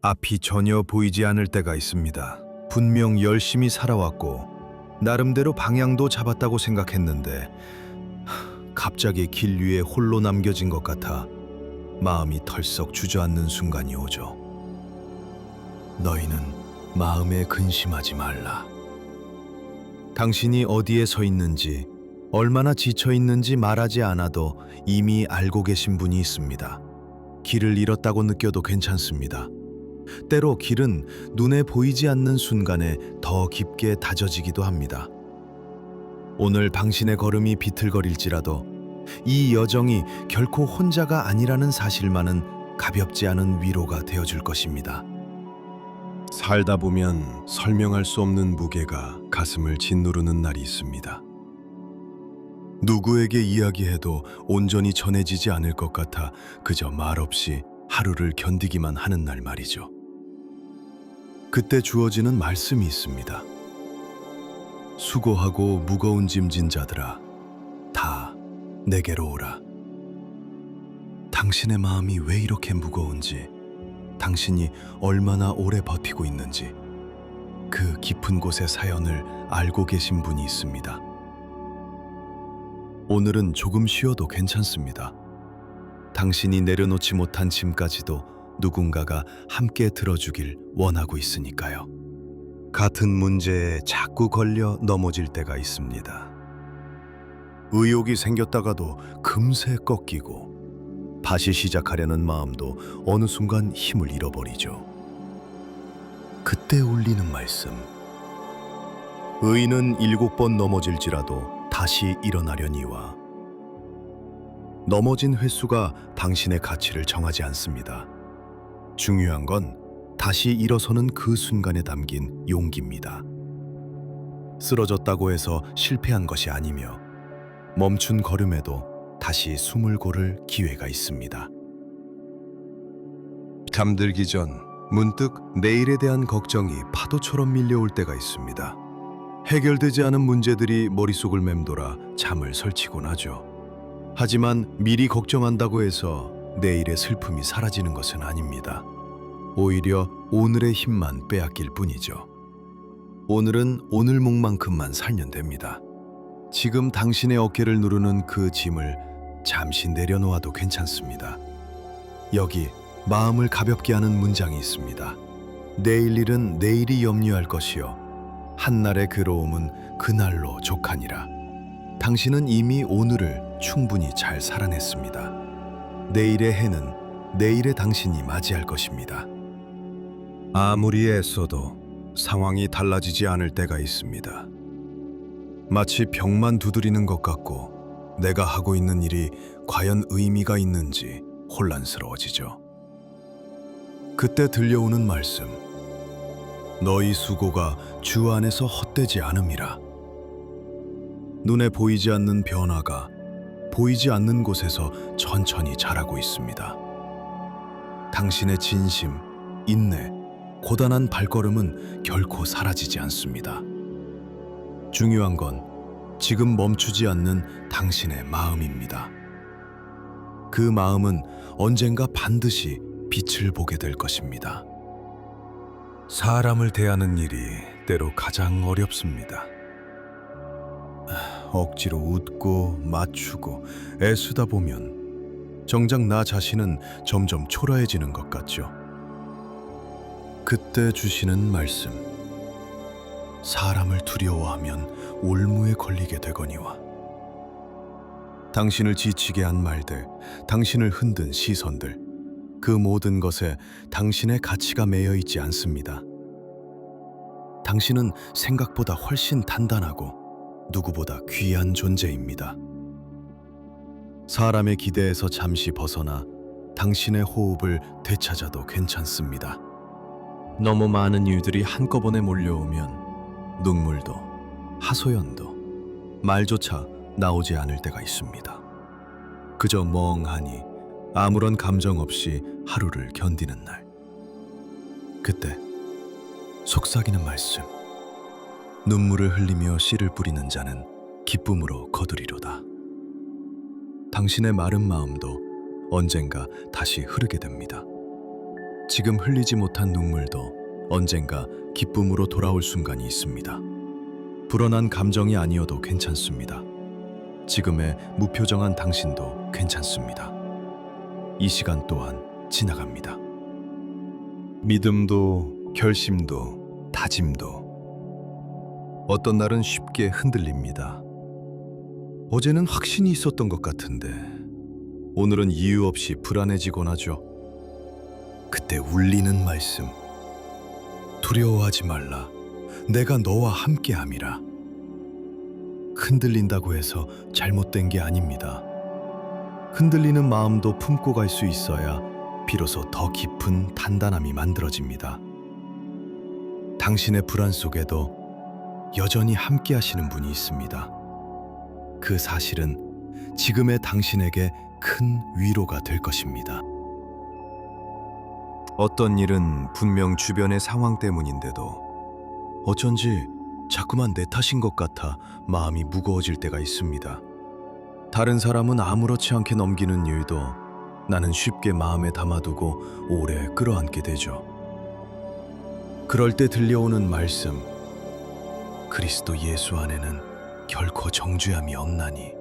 앞이 전혀 보이지 않을 때가 있습니다. 분명 열심히 살아왔고 나름대로 방향도 잡았다고 생각했는데 갑자기 길 위에 홀로 남겨진 것 같아 마음이 털썩 주저앉는 순간이 오죠. 너희는 마음에 근심하지 말라. 당신이 어디에 서 있는지, 얼마나 지쳐 있는지 말하지 않아도 이미 알고 계신 분이 있습니다. 길을 잃었다고 느껴도 괜찮습니다. 때로 길은 눈에 보이지 않는 순간에 더 깊게 다져지기도 합니다. 오늘 당신의 걸음이 비틀거릴지라도 이 여정이 결코 혼자가 아니라는 사실만은 가볍지 않은 위로가 되어줄 것입니다. 살다 보면 설명할 수 없는 무게가 가슴을 짓누르는 날이 있습니다. 누구에게 이야기해도 온전히 전해지지 않을 것 같아 그저 말없이 하루를 견디기만 하는 날 말이죠. 그때 주어지는 말씀이 있습니다. 수고하고 무거운 짐진 자들아, 다 내게로 오라. 당신의 마음이 왜 이렇게 무거운지, 당신이 얼마나 오래 버티고 있는지 그 깊은 곳의 사연을 알고 계신 분이 있습니다. 오늘은 조금 쉬어도 괜찮습니다. 당신이 내려놓지 못한 짐까지도 누군가가 함께 들어주길 원하고 있으니까요. 같은 문제에 자꾸 걸려 넘어질 때가 있습니다. 의욕이 생겼다가도 금세 꺾이고 다시 시작하려는 마음도 어느 순간 힘을 잃어버리죠. 그때 울리는 말씀. 의인은 7번 넘어질지라도 다시 일어나려니와. 넘어진 횟수가 당신의 가치를 정하지 않습니다. 중요한 건 다시 일어서는 그 순간에 담긴 용기입니다. 쓰러졌다고 해서 실패한 것이 아니며 멈춘 걸음에도 다시 숨을 고를 기회가 있습니다. 잠들기 전 문득 내일에 대한 걱정이 파도처럼 밀려올 때가 있습니다. 해결되지 않은 문제들이 머릿속을 맴돌아 잠을 설치곤 하죠. 하지만 미리 걱정한다고 해서 내일의 슬픔이 사라지는 것은 아닙니다. 오히려 오늘의 힘만 빼앗길 뿐이죠. 오늘은 오늘목만큼만 살면 됩니다. 지금 당신의 어깨를 누르는 그 짐을 잠시 내려놓아도 괜찮습니다. 여기 마음을 가볍게 하는 문장이 있습니다. 내일 일은 내일이 염려할 것이요 한날의 괴로움은 그날로 족하니라. 당신은 이미 오늘을 충분히 잘 살아냈습니다. 내일의 해는 내일의 당신이 맞이할 것입니다. 아무리 애써도 상황이 달라지지 않을 때가 있습니다. 마치 벽만 두드리는 것 같고 내가 하고 있는 일이 과연 의미가 있는지 혼란스러워지죠. 그때 들려오는 말씀. 너희 수고가 주 안에서 헛되지 않음이라. 눈에 보이지 않는 변화가 보이지 않는 곳에서 천천히 자라고 있습니다. 당신의 진심, 인내, 고단한 발걸음은 결코 사라지지 않습니다. 중요한 건 지금 멈추지 않는 당신의 마음입니다. 그 마음은 언젠가 반드시 빛을 보게 될 것입니다. 사람을 대하는 일이 때로 가장 어렵습니다. 억지로 웃고 맞추고 애쓰다 보면 정작 나 자신은 점점 초라해지는 것 같죠. 그때 주시는 말씀. 사람을 두려워하면 올무에 걸리게 되거니와. 당신을 지치게 한 말들, 당신을 흔든 시선들, 그 모든 것에 당신의 가치가 매여 있지 않습니다. 당신은 생각보다 훨씬 단단하고 누구보다 귀한 존재입니다. 사람의 기대에서 잠시 벗어나 당신의 호흡을 되찾아도 괜찮습니다. 너무 많은 일들이 한꺼번에 몰려오면 눈물도 하소연도 말조차 나오지 않을 때가 있습니다. 그저 멍하니 아무런 감정 없이 하루를 견디는 날. 그때 속삭이는 말씀. 눈물을 흘리며 씨를 뿌리는 자는 기쁨으로 거두리로다. 당신의 마른 마음도 언젠가 다시 흐르게 됩니다. 지금 흘리지 못한 눈물도 언젠가 기쁨으로 돌아올 순간이 있습니다. 불어난 감정이 아니어도 괜찮습니다. 지금의 무표정한 당신도 괜찮습니다. 이 시간 또한 지나갑니다. 믿음도 결심도 다짐도 어떤 날은 쉽게 흔들립니다. 어제는 확신이 있었던 것 같은데 오늘은 이유 없이 불안해지곤 하죠. 그때 울리는 말씀. 두려워하지 말라. 내가 너와 함께함이라. 흔들린다고 해서 잘못된 게 아닙니다. 흔들리는 마음도 품고 갈 수 있어야 비로소 더 깊은 단단함이 만들어집니다. 당신의 불안 속에도 여전히 함께 하시는 분이 있습니다. 그 사실은 지금의 당신에게 큰 위로가 될 것입니다. 어떤 일은 분명 주변의 상황 때문인데도 어쩐지 자꾸만 내 탓인 것 같아 마음이 무거워질 때가 있습니다. 다른 사람은 아무렇지 않게 넘기는 일도 나는 쉽게 마음에 담아두고 오래 끌어안게 되죠. 그럴 때 들려오는 말씀, 그리스도 예수 안에는 결코 정죄함이 없나니.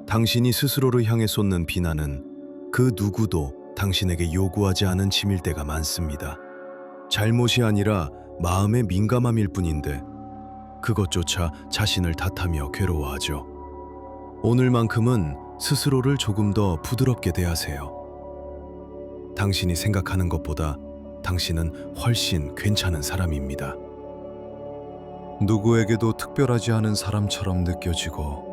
당신이 스스로를 향해 쏟는 비난은 그 누구도 당신에게 요구하지 않은 짐일 때가 많습니다. 잘못이 아니라 마음의 민감함일 뿐인데 그것조차 자신을 탓하며 괴로워하죠. 오늘만큼은 스스로를 조금 더 부드럽게 대하세요. 당신이 생각하는 것보다 당신은 훨씬 괜찮은 사람입니다. 누구에게도 특별하지 않은 사람처럼 느껴지고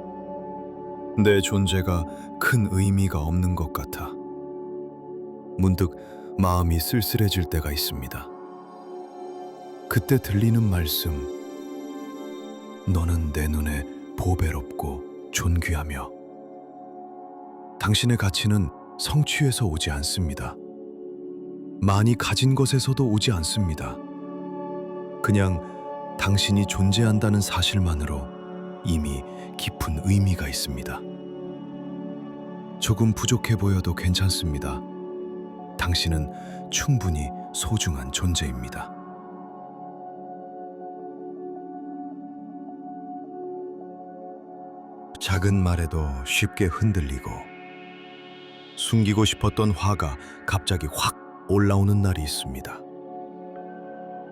내 존재가 큰 의미가 없는 것 같아 문득 마음이 쓸쓸해질 때가 있습니다. 그때 들리는 말씀, 너는 내 눈에 보배롭고 존귀하며 당신의 가치는 성취에서 오지 않습니다. 많이 가진 것에서도 오지 않습니다. 그냥 당신이 존재한다는 사실만으로 이미 깊은 의미가 있습니다. 조금 부족해 보여도 괜찮습니다. 당신은 충분히 소중한 존재입니다. 작은 말에도 쉽게 흔들리고 숨기고 싶었던 화가 갑자기 확 올라오는 날이 있습니다.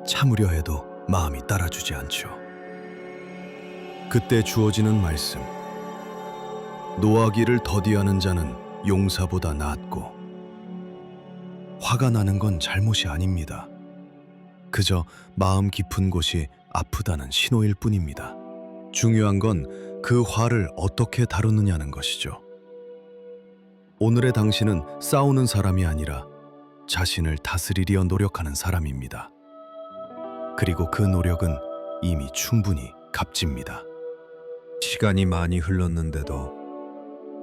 참으려 해도 마음이 따라주지 않죠. 그때 주어지는 말씀, 노하기를 더디하는 자는 용사보다 낫고 화가 나는 건 잘못이 아닙니다. 그저 마음 깊은 곳이 아프다는 신호일 뿐입니다. 중요한 건 그 화를 어떻게 다루느냐는 것이죠. 오늘의 당신은 싸우는 사람이 아니라 자신을 다스리려 노력하는 사람입니다. 그리고 그 노력은 이미 충분히 값집니다. 시간이 많이 흘렀는데도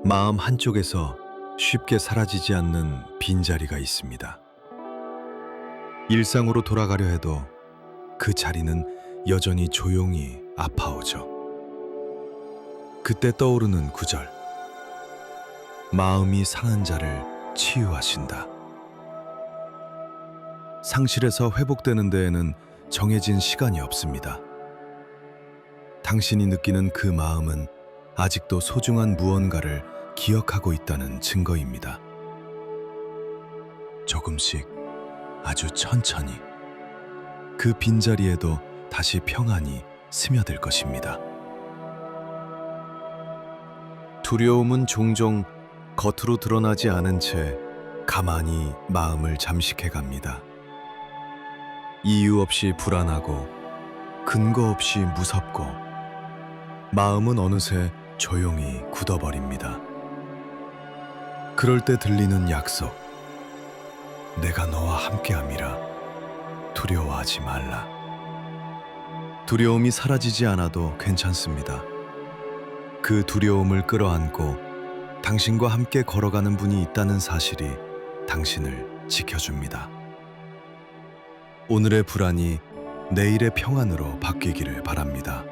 마음 한쪽에서 쉽게 사라지지 않는 빈자리가 있습니다. 일상으로 돌아가려 해도 그 자리는 여전히 조용히 아파오죠. 그때 떠오르는 구절, 마음이 상한 자를 치유하신다. 상실에서 회복되는 데에는 정해진 시간이 없습니다. 당신이 느끼는 그 마음은 아직도 소중한 무언가를 기억하고 있다는 증거입니다. 조금씩 아주 천천히 그 빈자리에도 다시 평안이 스며들 것입니다. 두려움은 종종 겉으로 드러나지 않은 채 가만히 마음을 잠식해 갑니다. 이유 없이 불안하고 근거 없이 무섭고 마음은 어느새 조용히 굳어버립니다. 그럴 때 들리는 약속, 내가 너와 함께함이라 두려워하지 말라. 두려움이 사라지지 않아도 괜찮습니다. 그 두려움을 끌어안고 당신과 함께 걸어가는 분이 있다는 사실이 당신을 지켜줍니다. 오늘의 불안이 내일의 평안으로 바뀌기를 바랍니다.